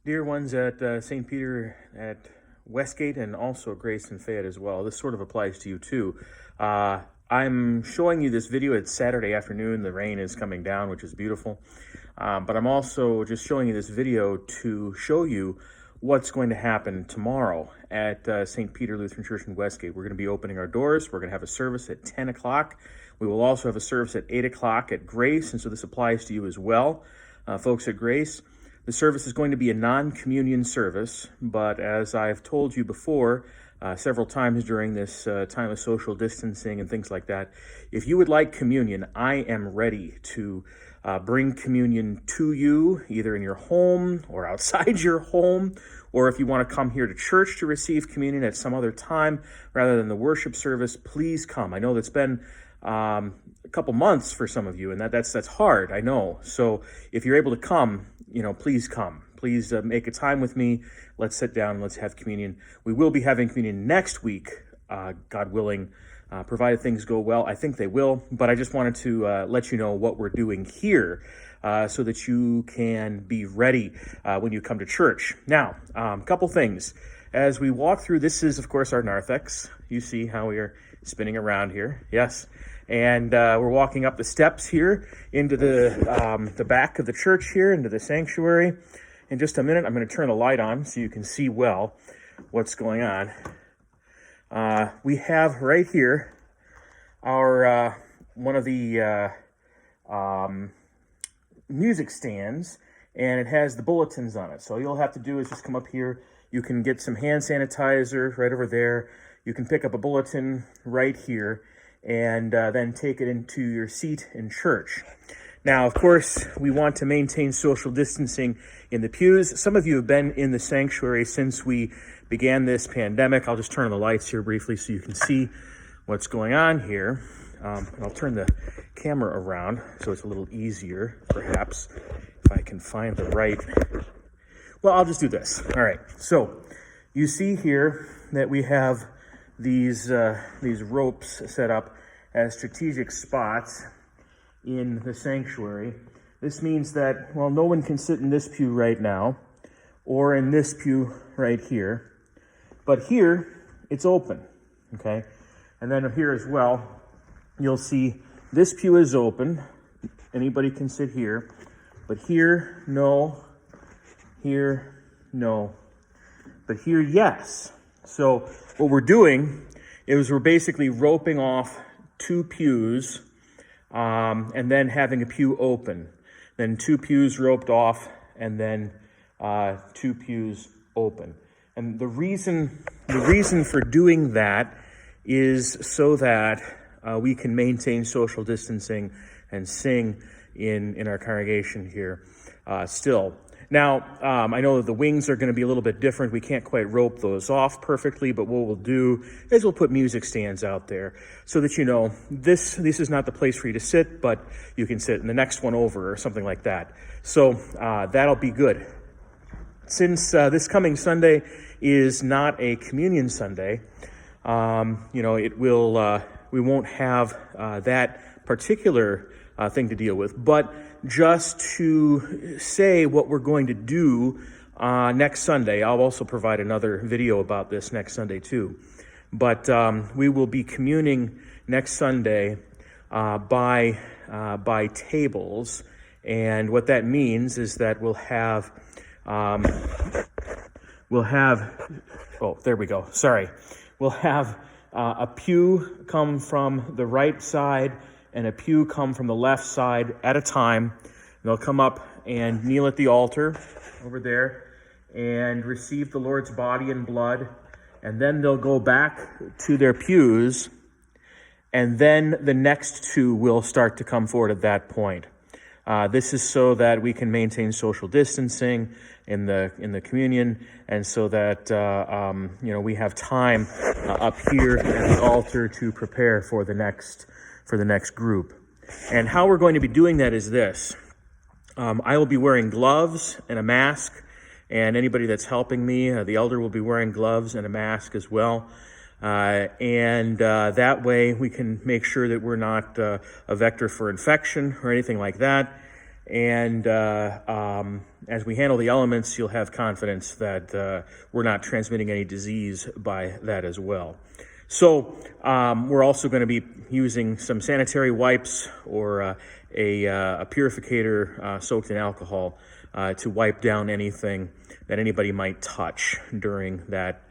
Dear ones at St. Peter at Westgate and also Grace and Fayette as well, this sort of applies to you too. I'm showing you this video. It's Saturday afternoon. The rain is coming down, which is beautiful. But I'm also just showing you this video to show you what's going to happen tomorrow at St. Peter Lutheran Church in Westgate. We're going to be opening our doors. We're going to have a service at 10 o'clock. We will also have a service at 8 o'clock at Grace, and so this applies to you as well, folks at Grace. The service is going to be a non-communion service, but as I've told you before, several times during this time of social distancing and things like that, if you would like communion, I am ready to bring communion to you, either in your home or outside your home, or if you want to come here to church to receive communion at some other time rather than the worship service, please come. I know that's been a couple months for some of you, and that's hard, I know. So if you're able to come, please come. Please make a time with me. Let's sit down and let's have communion. We will be having communion next week, God willing, provided things go well. I think they will, but I just wanted to let you know what we're doing here so that you can be ready when you come to church. Now, a couple things. As we walk through, this is, of course, our narthex. You see how we are spinning around here. Yes. And we're walking up the steps here into the back of the church here, into the sanctuary. In just a minute, I'm going to turn the light on so you can see well what's going on. We have right here our one of the music stands, and it has the bulletins on it. So all you'll have to do is just come up here. You can get some hand sanitizer right over there. You can pick up a bulletin right here and then take it into your seat in church. Now, of course, we want to maintain social distancing in the pews. Some of you have been in the sanctuary since we began this pandemic. I'll just turn on the lights here briefly so you can see what's going on here. I'll turn the camera around so it's a little easier, perhaps, if I can find the right... Well, I'll just do this. All right, so you see here that we have these ropes set up as strategic spots in the sanctuary. This means that, well, no one can sit in this pew right now or in this pew right here, but here it's open, okay? And then here as well, you'll see this pew is open. Anybody can sit here, but here, no, here, no, but here, yes. So what we're doing is we're basically roping off two pews and then having a pew open. Then two pews roped off and then two pews open. And the reason for doing that is so that we can maintain social distancing and sing in our congregation here still. Now, I know that the wings are going to be a little bit different. We can't quite rope those off perfectly, but what we'll do is we'll put music stands out there so that you know this is not the place for you to sit, but you can sit in the next one over or something like that. So that'll be good. Since this coming Sunday is not a communion Sunday, it will we won't have that particular thing to deal with, but just to say what we're going to do next Sunday. I'll also provide another video about this next Sunday too. But we will be communing next Sunday by tables, and what that means is that we'll have oh, there we go. Sorry, we'll have a pew come from the right side and a pew come from the left side at a time. They'll come up and kneel at the altar over there and receive the Lord's body and blood. And then they'll go back to their pews. And then the next two will start to come forward at that point. This is so that we can maintain social distancing in the communion, and so that we have time up here at the altar to prepare for the next group. And how we're going to be doing that is this. I will be wearing gloves and a mask, and anybody that's helping me, the elder, will be wearing gloves and a mask as well. And that way we can make sure that we're not a vector for infection or anything like that. And as we handle the elements, you'll have confidence that we're not transmitting any disease by that as well. So we're also going to be using some sanitary wipes or a purificator soaked in alcohol to wipe down anything that anybody might touch during that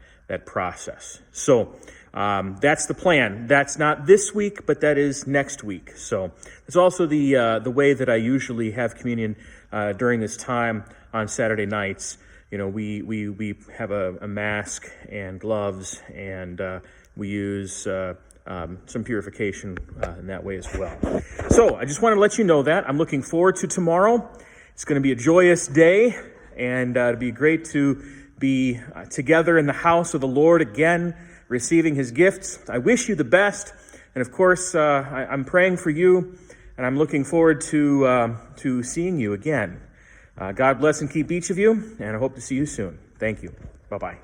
process. So that's the plan. That's not this week, but that is next week. So it's also the way that I usually have communion during this time on Saturday nights. You know, we have a mask and gloves, and we use some purification in that way as well. So I just want to let you know that. I'm looking forward to tomorrow. It's going to be a joyous day, and it'll be great to be together in the house of the Lord again, receiving his gifts. I wish you the best, and of course, I'm praying for you, and I'm looking forward to seeing you again. God bless and keep each of you, and I hope to see you soon. Thank you. Bye-bye.